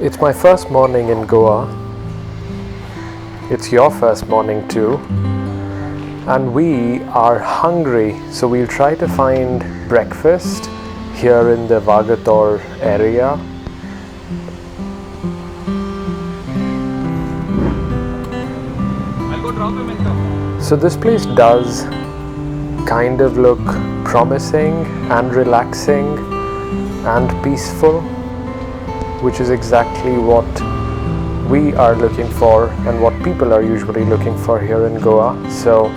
It's my first morning in Goa. It's your first morning too. And we are hungry, so we'll try to find breakfast here in the Vagator area. So this place does kind of look promising and relaxing and peaceful, which is exactly what we are looking for and what people are usually looking for here in Goa. So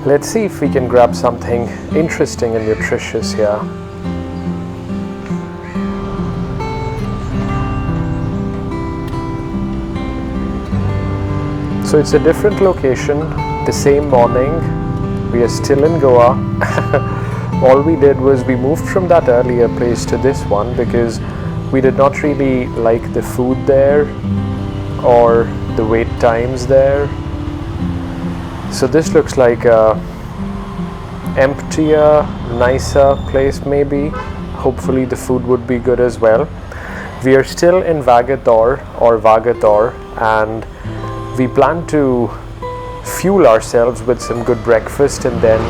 let's see if we can grab something interesting and nutritious here. So it's a different location, the same morning. We are still in Goa. All we did was we moved from that earlier place to this one because we did not really like the food there or the wait times there. So this looks like a emptier, nicer place maybe. Hopefully the food would be good as well. We are still in Vagator and we plan to fuel ourselves with some good breakfast, and then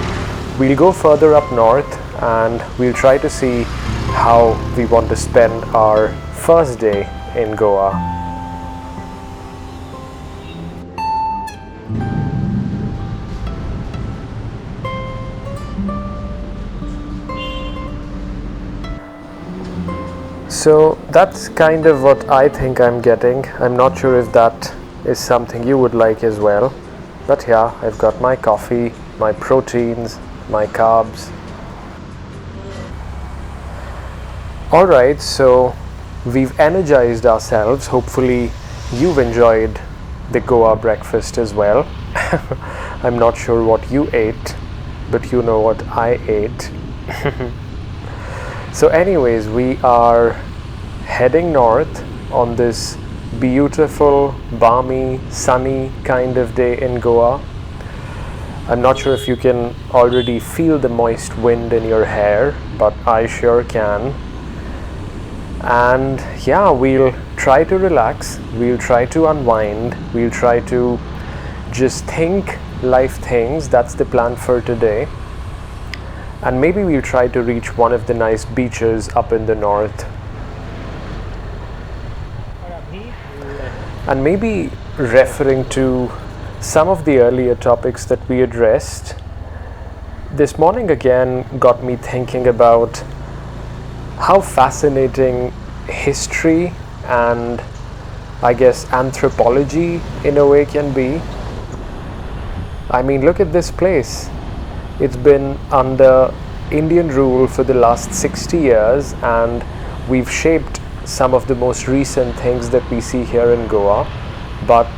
we'll go further up north and we'll try to see how we want to spend our first day in Goa. So that's kind of what I think I'm getting. I'm not sure if that is something you would like as well. But yeah, I've got my coffee, my proteins, my carbs. Alright, so we've energized ourselves. Hopefully you've enjoyed the Goa breakfast as well. I'm not sure what you ate, but you know what I ate. So anyways, we are heading north on this beautiful, balmy, sunny kind of day in Goa. I'm not sure if you can already feel the moist wind in your hair, but I sure can. And yeah, we'll try to relax, we'll try to unwind, we'll try to just think life things. That's the plan for today. And maybe we'll try to reach one of the nice beaches up in the north. And maybe referring to some of the earlier topics that we addressed, this morning again got me thinking about how fascinating history and I guess anthropology in a way can be. I mean, look at this place. It's been under Indian rule for the last 60 years and we've shaped some of the most recent things that we see here in Goa, but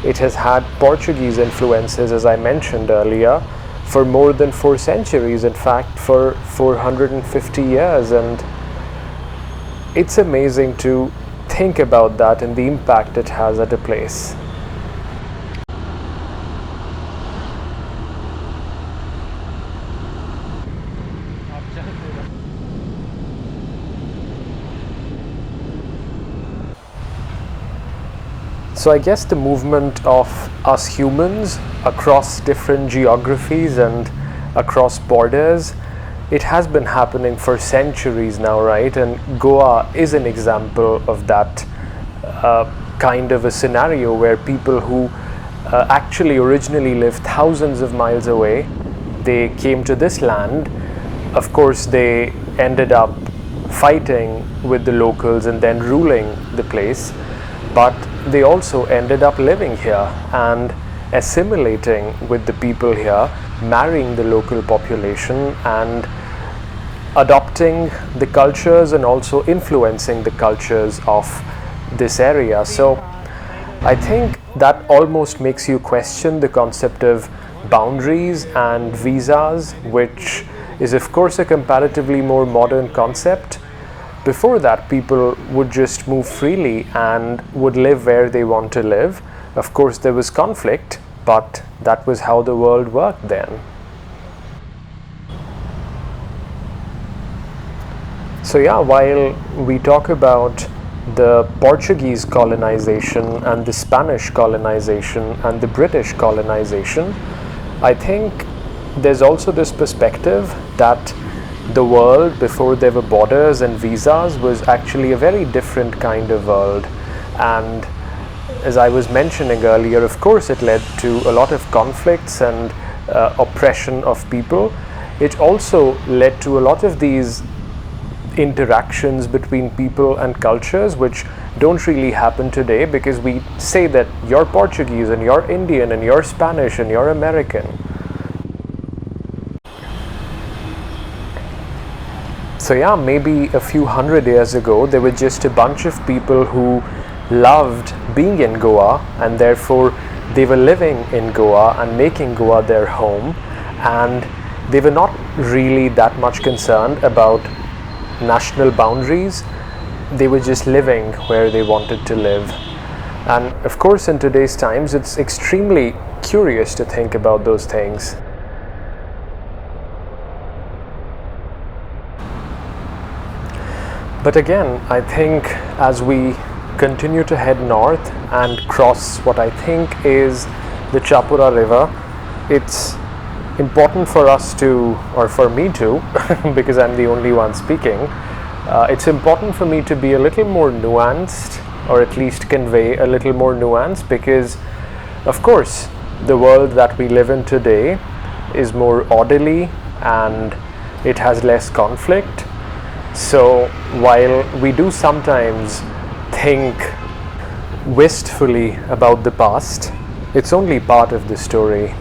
it has had Portuguese influences, as I mentioned earlier, for more than 4 centuries, in fact for 450 years, and it's amazing to think about that and the impact it has at a place. So I guess the movement of us humans across different geographies and across borders, it has been happening for centuries now, right? And Goa is an example of that kind of a scenario where people who actually originally lived thousands of miles away, they came to this land. Of course, they ended up fighting with the locals and then ruling the place. But they also ended up living here and assimilating with the people here, marrying the local population and adopting the cultures and also influencing the cultures of this area. So I think that almost makes you question the concept of boundaries and visas, which is of course a comparatively more modern concept. Before that, people would just move freely and would live where they want to live. Of course, there was conflict, but that was how the world worked then. So yeah, while we talk about the Portuguese colonization and the Spanish colonization and the British colonization, I think there's also this perspective that the world before there were borders and visas was actually a very different kind of world. And as I was mentioning earlier, of course it led to a lot of conflicts and oppression of people. It also led to a lot of these interactions between people and cultures which don't really happen today, because we say that you're Portuguese and you're Indian and you're Spanish and you're American. So yeah, maybe a few hundred years ago there were just a bunch of people who loved being in Goa, and therefore they were living in Goa and making Goa their home, and they were not really that much concerned about national boundaries. They were just living where they wanted to live. And of course in today's times it's extremely curious to think about those things. But again, I think as we continue to head north and cross what I think is the Chapora River, it's important for us to, or for me to, because I'm the only one speaking, it's important for me to be a little more nuanced, or at least convey a little more nuance, because of course the world that we live in today is more orderly and it has less conflict. So while we do sometimes think wistfully about the past, it's only part of the story.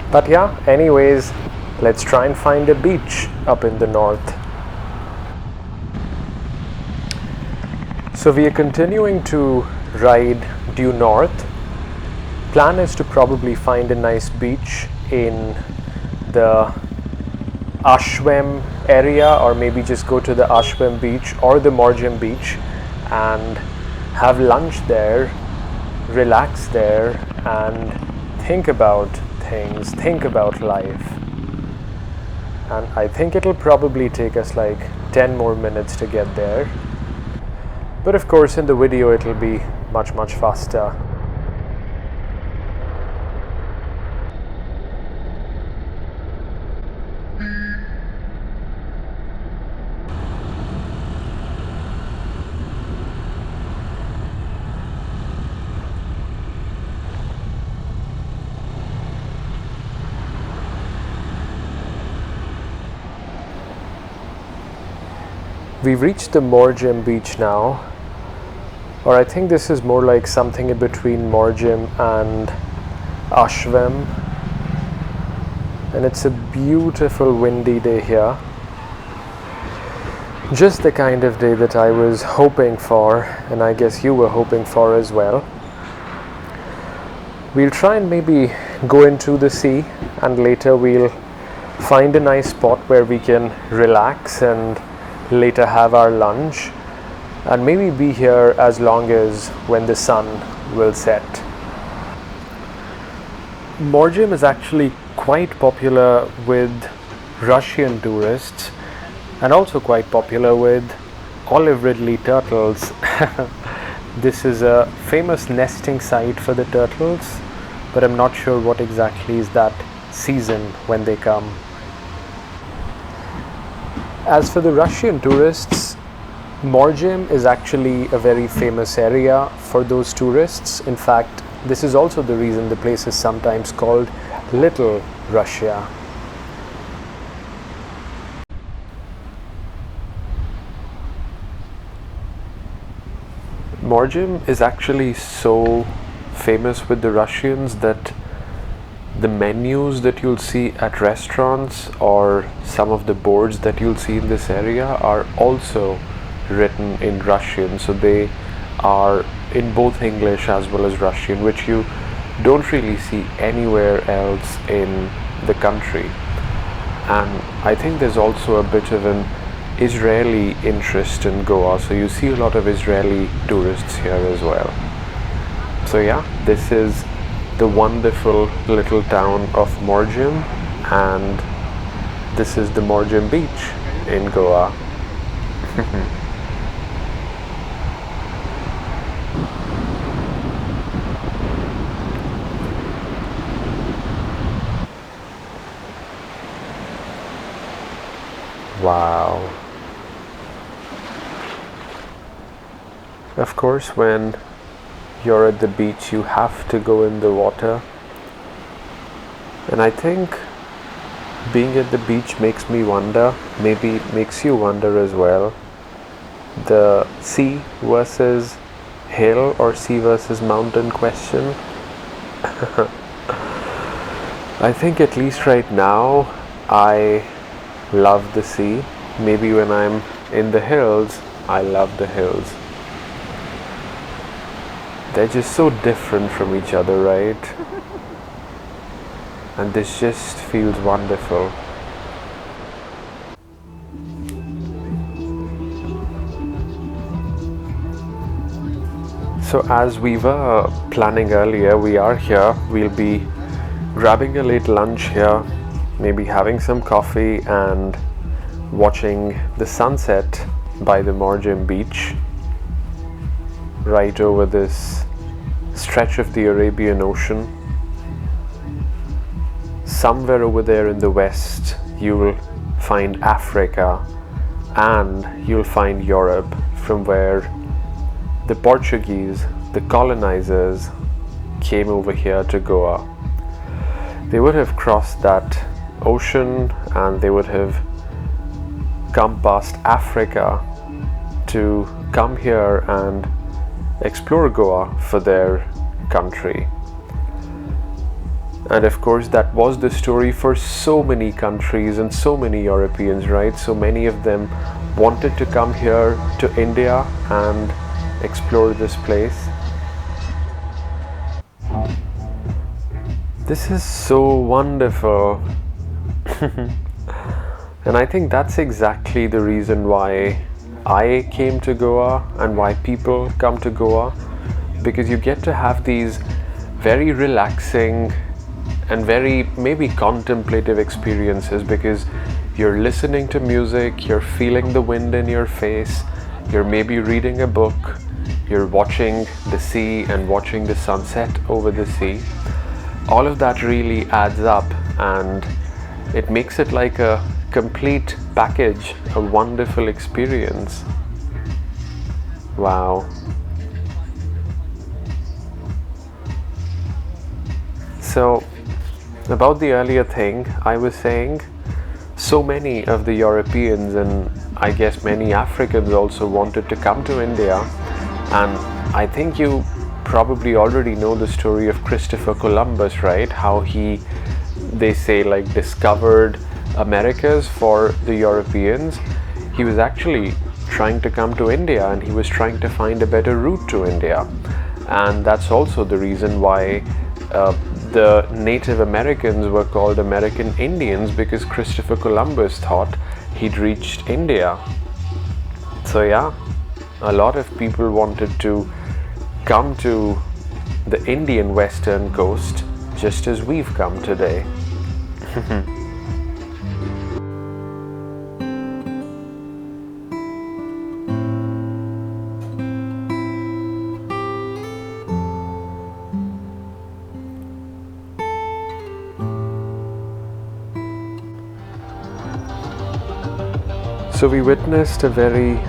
But yeah, anyways, let's try and find a beach up in the north. So we are continuing to ride due north. Plan is to probably find a nice beach in the Ashwem area, or maybe just go to the Ashwem beach or the Morjim beach and have lunch there, relax there, and think about things, think about life. And I think it'll probably take us like 10 more minutes to get there, but of course in the video it'll be much faster. We've reached the Morjim beach now, or I think this is more like something in between Morjim and Ashwem, and it's a beautiful windy day here. Just the kind of day that I was hoping for, and I guess you were hoping for as well. We'll try and maybe go into the sea, and later we'll find a nice spot where we can relax and later have our lunch, and maybe be here as long as when the sun will set. Morjim is actually quite popular with Russian tourists, and also quite popular with olive ridley turtles. This is a famous nesting site for the turtles, but I'm not sure what exactly is that season when they come. As for the Russian tourists, Morjim is actually a very famous area for those tourists. In fact, this is also the reason the place is sometimes called Little Russia. Morjim is actually so famous with the Russians that the menus that you'll see at restaurants or some of the boards that you'll see in this area are also written in Russian. So they are in both English as well as Russian, which you don't really see anywhere else in the country. And I think there's also a bit of an Israeli interest in Goa, so you see a lot of Israeli tourists here as well. So yeah, this is the wonderful little town of Morjim, and this is the Morjim beach in Goa. Wow. Of course, when you're at the beach, you have to go in the water. And I think being at the beach makes me wonder, maybe it makes you wonder as well, the sea versus hill or sea versus mountain question. I think at least right now I love the sea. Maybe when I'm in the hills, I love the hills. They're just so different from each other, right? And this just feels wonderful. So as we were planning earlier, we are here. We'll be grabbing a late lunch here, maybe having some coffee and watching the sunset by the Morjim beach right over this stretch of the Arabian Ocean. Somewhere over there in the west you will find Africa and you'll find Europe, from where the Portuguese, the colonizers, came over here to Goa. They would have crossed that ocean and they would have come past Africa to come here and explore Goa for their country. And of course that was the story for so many countries and so many Europeans, right? So many of them wanted to come here to India and explore this place. This is so wonderful. And I think that's exactly the reason why I came to Goa and why people come to Goa, because you get to have these very relaxing and very maybe contemplative experiences, because you're listening to music, you're feeling the wind in your face, you're maybe reading a book, you're watching the sea and watching the sunset over the sea. All of that really adds up and it makes it like a complete package, a wonderful experience. Wow. So about the earlier thing I was saying, so many of the Europeans and I guess many Africans also wanted to come to India, and I think you probably already know the story of Christopher Columbus, right? How he, they say, like discovered Americas for the Europeans. He was actually trying to come to India and he was trying to find a better route to India, and that's also the reason why the Native Americans were called American Indians, because Christopher Columbus thought he'd reached India. So yeah, a lot of people wanted to come to the Indian western coast just as we've come today. So we witnessed a very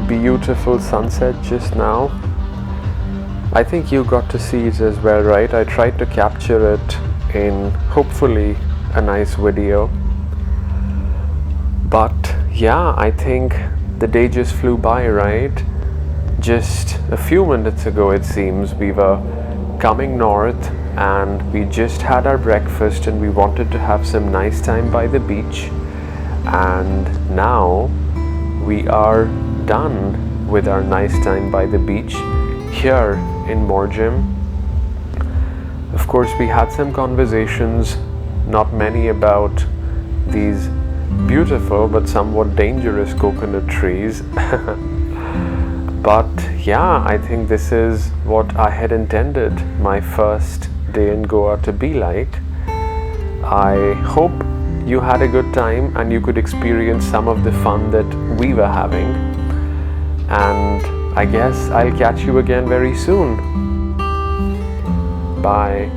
beautiful sunset just now. I think you got to see it as well, right? I tried to capture it in hopefully a nice video. But yeah, I think the day just flew by, right? Just a few minutes ago it seems we were coming north and we just had our breakfast and we wanted to have some nice time by the beach. And now we are done with our nice time by the beach here in Morjim. Of course, we had some conversations, not many, about these beautiful but somewhat dangerous coconut trees. But yeah, I think this is what I had intended my first day in Goa to be like. I hope you had a good time and you could experience some of the fun that we were having. And I guess I'll catch you again very soon. Bye.